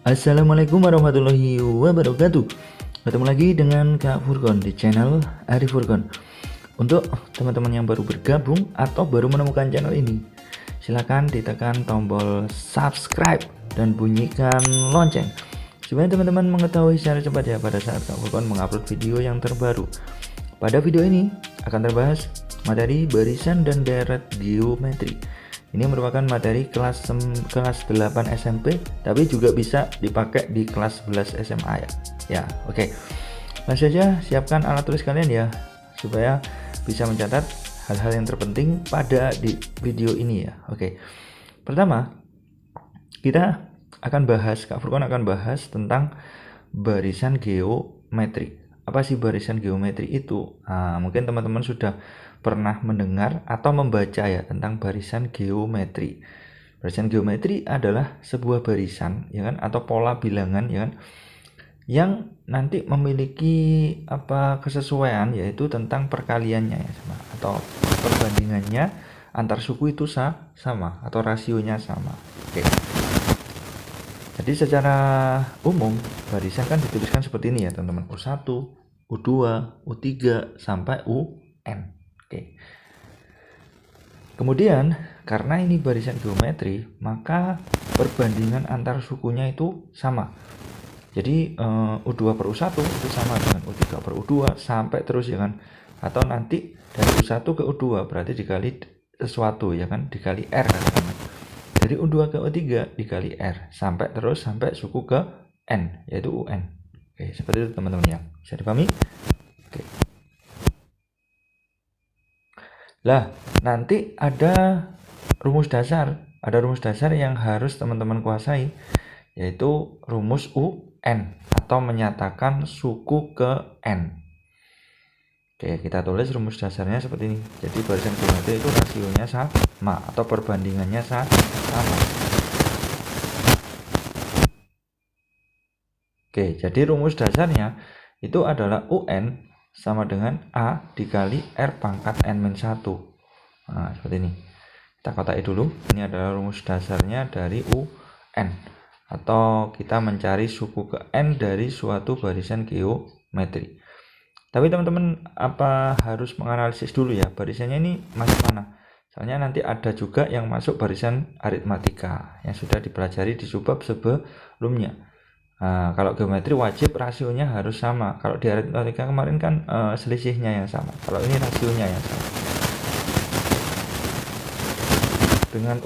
Assalamualaikum warahmatullahi wabarakatuh. Ketemu lagi dengan Kak Furkon di channel Ari Furkon. Untuk teman-teman yang baru bergabung atau baru menemukan channel ini, silakan ditekan tombol subscribe dan bunyikan lonceng supaya teman-teman mengetahui secara cepat ya pada saat Kak Furkon mengupload video yang terbaru. Pada video ini akan terbahas materi barisan dan deret geometri. Ini merupakan materi kelas 8 SMP, tapi juga bisa dipakai di kelas 11 SMA ya. Ya, oke. Langsung saja siapkan alat tulis kalian ya, supaya bisa mencatat hal-hal yang terpenting pada di video ini ya. Oke. Pertama, kita akan bahas, Kak Furkon akan bahas tentang barisan geometri. Apa sih barisan geometri itu? Nah, mungkin teman-teman sudah pernah mendengar atau membaca ya tentang barisan geometri. Barisan geometri adalah sebuah barisan ya kan, atau pola bilangan ya kan, yang nanti memiliki kesesuaian, yaitu tentang perkaliannya ya sama, atau perbandingannya antar suku itu sama atau rasionya sama. Oke. Jadi secara umum barisan kan dituliskan seperti ini ya teman-teman, U1, U2, U3 sampai UN. Oke. Kemudian karena ini barisan geometri, maka perbandingan antar sukunya itu sama. Jadi U2 per U1 itu sama dengan U3 per U2 sampai terus ya kan. Atau nanti dari U1 ke U2 berarti dikali sesuatu ya kan, dikali R kan teman. Dari U2 ke U3 dikali R sampai terus sampai suku ke N, yaitu UN. Oke, seperti itu teman-teman ya. Bisa dipahami? Oke. Lah, nanti ada rumus dasar yang harus teman-teman kuasai, yaitu rumus UN atau menyatakan suku ke N. Oke, kita tulis rumus dasarnya seperti ini. Jadi barisan geometri itu rasionya sama atau perbandingannya sama. Oke, jadi rumus dasarnya itu adalah UN sama dengan A dikali R pangkat N-1. Nah, seperti ini. Kita kotai dulu. Ini adalah rumus dasarnya dari UN. Atau kita mencari suku ke N dari suatu barisan geometri. Tapi teman-teman harus menganalisis dulu ya, barisannya ini masuk mana. Soalnya nanti ada juga yang masuk barisan aritmatika yang sudah dipelajari di subbab sebelumnya. Nah, kalau geometri wajib rasionya harus sama. Kalau di aritmatika kemarin kan selisihnya yang sama. Kalau ini rasionya yang sama. Dengan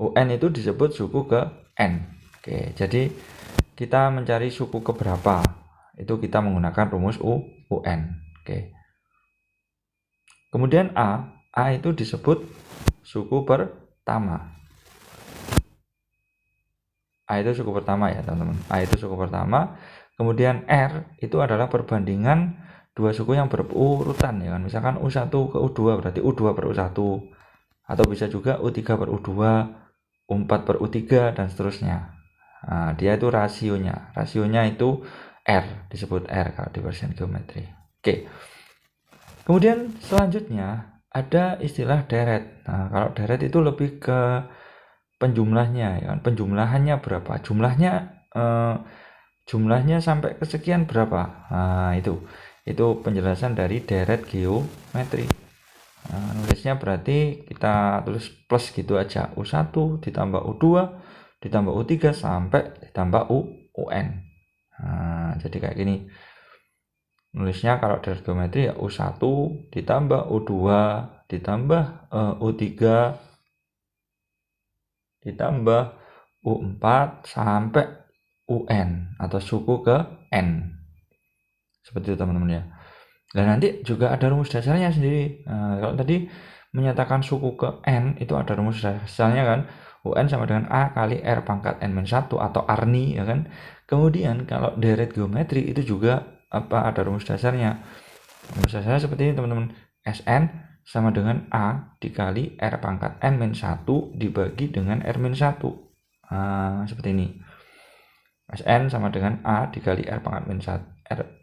UN itu disebut suku ke N. Oke, jadi kita mencari suku ke berapa, itu kita menggunakan rumus UN. Oke. Kemudian A itu disebut suku pertama. A itu suku pertama ya teman-teman. A itu suku pertama. Kemudian R itu adalah perbandingan dua suku yang berurutan ya kan. Misalkan U1 ke U2 berarti U2 per U1. Atau bisa juga U3 per U2, U4 per U3 dan seterusnya. Nah, dia itu rasionya. Rasionya itu R, disebut R kalau di barisan geometri. Oke. Kemudian selanjutnya ada istilah deret. Nah, kalau deret itu lebih ke penjumlahnya ya kan, penjumlahannya berapa, jumlahnya sampai kesekian berapa. Nah, itu penjelasan dari deret geometri. Nah, nulisnya berarti kita tulis plus gitu aja, U1 ditambah U2 ditambah U3 sampai ditambah UN. Nah, jadi kayak gini nulisnya kalau deret geometri ya U1 ditambah U2 ditambah U3 ditambah U4 sampai UN atau suku ke N. Seperti itu teman-teman ya. Dan nanti juga ada rumus dasarnya sendiri. Nah, kalau tadi menyatakan suku ke N itu ada rumus dasarnya kan, UN sama dengan A kali R pangkat N-1 atau ARNI ya kan. Kemudian kalau deret geometri itu juga ada rumus dasarnya. Rumus dasarnya seperti ini teman-teman. SN sama dengan A dikali R pangkat N-1 dibagi dengan R-1. Nah, seperti ini. SN sama dengan A dikali R pangkat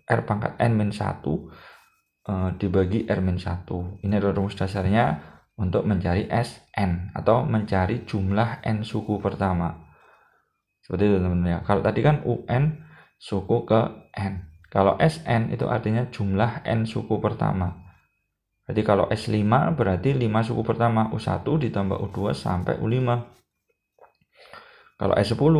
R pangkat N-1 dibagi R-1. Ini adalah rumus dasarnya. untuk mencari Sn atau mencari jumlah n suku pertama. Seperti itu teman-teman ya. Kalau tadi kan UN suku ke n. Kalau Sn itu artinya jumlah n suku pertama. Jadi kalau S5 berarti 5 suku pertama, U1 ditambah U2 sampai U5. Kalau S10,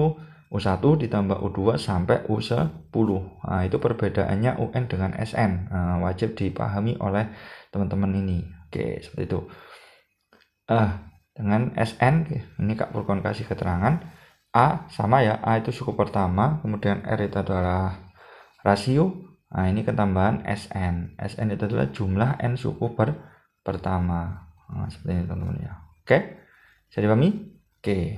U1 ditambah U2 sampai U10. Nah, itu perbedaannya UN dengan Sn. Nah, wajib dipahami oleh teman-teman ini. Oke, seperti itu. Dengan Sn, ini Kak Furqon kasih keterangan. A sama ya, A itu suku pertama, kemudian R itu adalah rasio. Nah, ini ketambahan Sn. Sn itu adalah jumlah n suku pertama. Nah, seperti ini teman-teman ya. Oke, bisa dipahami? Oke.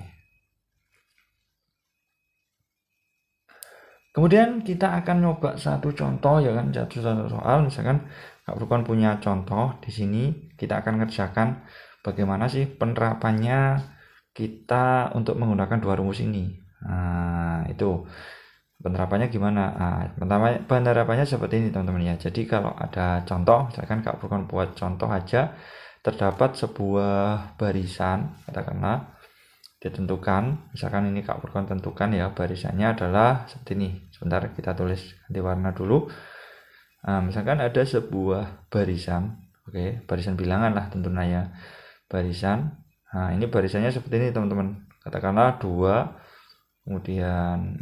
Kemudian kita akan nyoba satu contoh ya kan, satu soal. Misalkan Kak Furqon punya contoh di sini, kita akan kerjakan bagaimana sih penerapannya kita untuk menggunakan dua rumus ini. Nah, itu penerapannya gimana? Penerapannya seperti ini teman-teman ya. Jadi kalau ada contoh, misalkan Kak Furqon buat contoh aja, terdapat sebuah barisan, katakanlah ditentukan, misalkan ini Kak Furqon tentukan ya, barisannya adalah seperti ini. Sebentar kita tulis ganti warna dulu. Misalkan ada sebuah barisan, oke, barisan bilangan lah tentunya ya, barisan. Nah, ini barisannya seperti ini teman-teman. Katakanlah 2, kemudian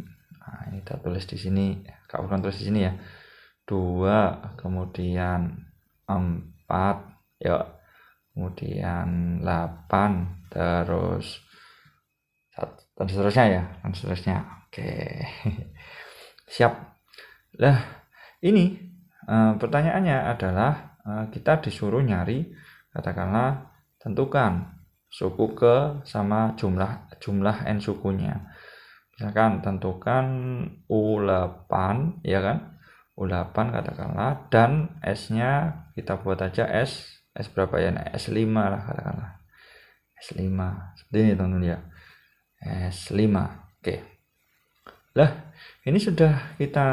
ini kita tulis di sini, Kak Furqon tulis di sini ya. 2, kemudian 4, ya. Kemudian 8, terus dan seterusnya ya, dan seterusnya. Oke. Siap. Lah, ini pertanyaannya adalah kita disuruh nyari, katakanlah tentukan suku ke sama jumlah n sukunya. Misalkan tentukan U8 ya kan, U8 katakanlah, dan S-nya kita buat aja S berapa ya, S5 lah katakanlah, S5 seperti ini teman-teman ya, S5. Oke. Lah, ini sudah kita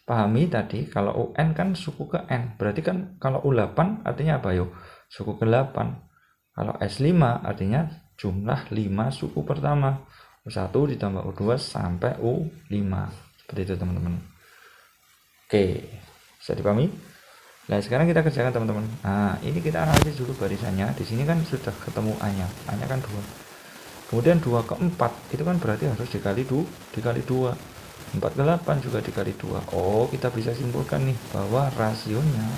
pahami tadi, kalau UN kan suku ke N, berarti kan kalau U8 artinya apa yuk? Suku ke 8. Kalau S5 artinya jumlah 5 suku pertama, U1 ditambah U2 sampai U5. Seperti itu teman-teman. Oke, bisa dipahami? Nah, sekarang kita kerjakan teman-teman. Nah, ini kita analisis dulu barisannya. Di sini kan sudah ketemu A-nya. A-nya kan 2. Kemudian 2 ke 4 itu kan berarti harus dikali 2. 4 ke 8 juga dikali 2. Oh, kita bisa simpulkan nih bahwa rasionya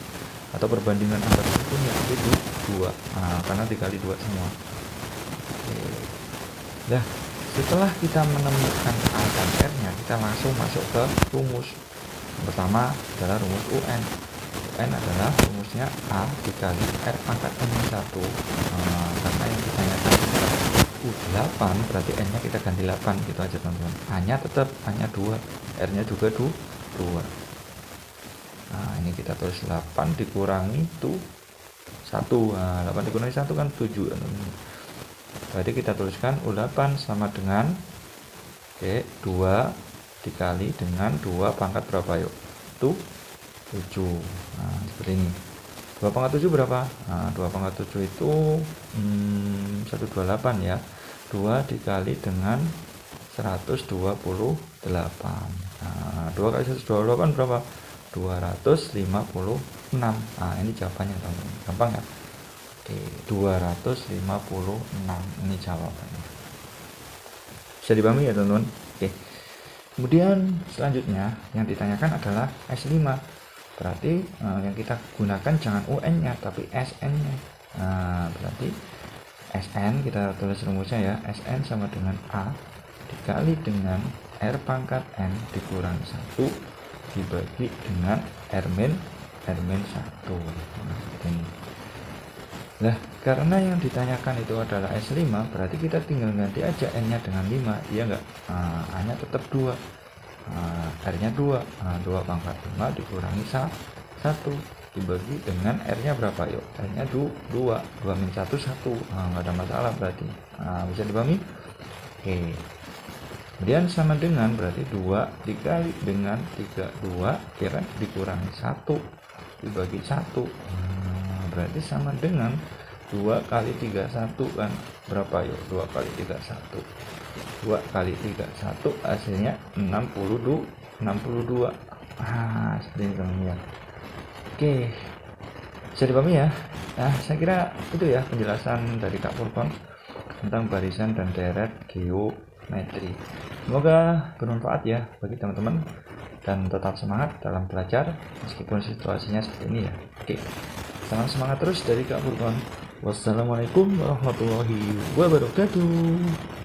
atau perbandingan antara sukunya itu 2. Nah, karena dikali 2 semua. Oke. Nah, setelah kita menemukan A dan R-nya, kita langsung masuk ke rumus. Yang pertama adalah rumus UN. UN adalah rumusnya A dikali R pangkat N-1. Karena yang ditanyakan U8 berarti N-nya kita ganti 8 gitu aja teman-teman. A-nya tetap, A-nya 2, R-nya juga 2. Nah, ini kita tulis 8 dikurangi itu 1. Nah, 8 dikurangi 1 kan 7 teman-teman. Berarti kita tuliskan U8 sama dengan 2 dikali dengan 2 pangkat berapa yuk? Itu 7. Nah, seperti ini. 2 pangkat 7 berapa? Nah, 2 pangkat 7 itu 128 ya. 2 dikali dengan 128. Nah, 2 kali 128 berapa? 256. Nah, ini jawabannya teman-teman. Gampang ya? Oke, 256 ini jawabannya. Bisa dipahami ya teman-teman? Oke. Kemudian selanjutnya yang ditanyakan adalah S5. Berarti yang kita gunakan jangan UN-nya tapi SN-nya. Nah, berarti SN kita tulis rumusnya ya. SN sama dengan A dikali dengan R pangkat N dikurangi 1 dibagi dengan R min 1. Ini. Nah, karena yang ditanyakan itu adalah S5, berarti kita tinggal ganti aja N-nya dengan 5, iya enggak? A-nya tetap 2. R-nya 2. 2 pangkat 5 dikurangi 1 dibagi dengan R-nya berapa yuk? R-nya 2 min 1 1. Enggak ada masalah berarti. Bisa dipahami? Oke. Kemudian sama dengan berarti 2 dikali dengan 32 ya kan, dikurangi 1 dibagi 1. Berarti sama dengan 2 kali 31 kan berapa yuk? 2 kali 31, 2 kali 31 hasilnya 62. Seperti ini teman-teman ya. Oke, bisa dipahami ya. Nah, saya kira itu ya penjelasan dari Kak Furkon tentang barisan dan deret geometri. Semoga bermanfaat ya bagi teman-teman dan tetap semangat dalam belajar meskipun situasinya seperti ini ya. Oke, salam semangat terus dari Kak Furkon. Wassalamualaikum warahmatullahi wabarakatuh.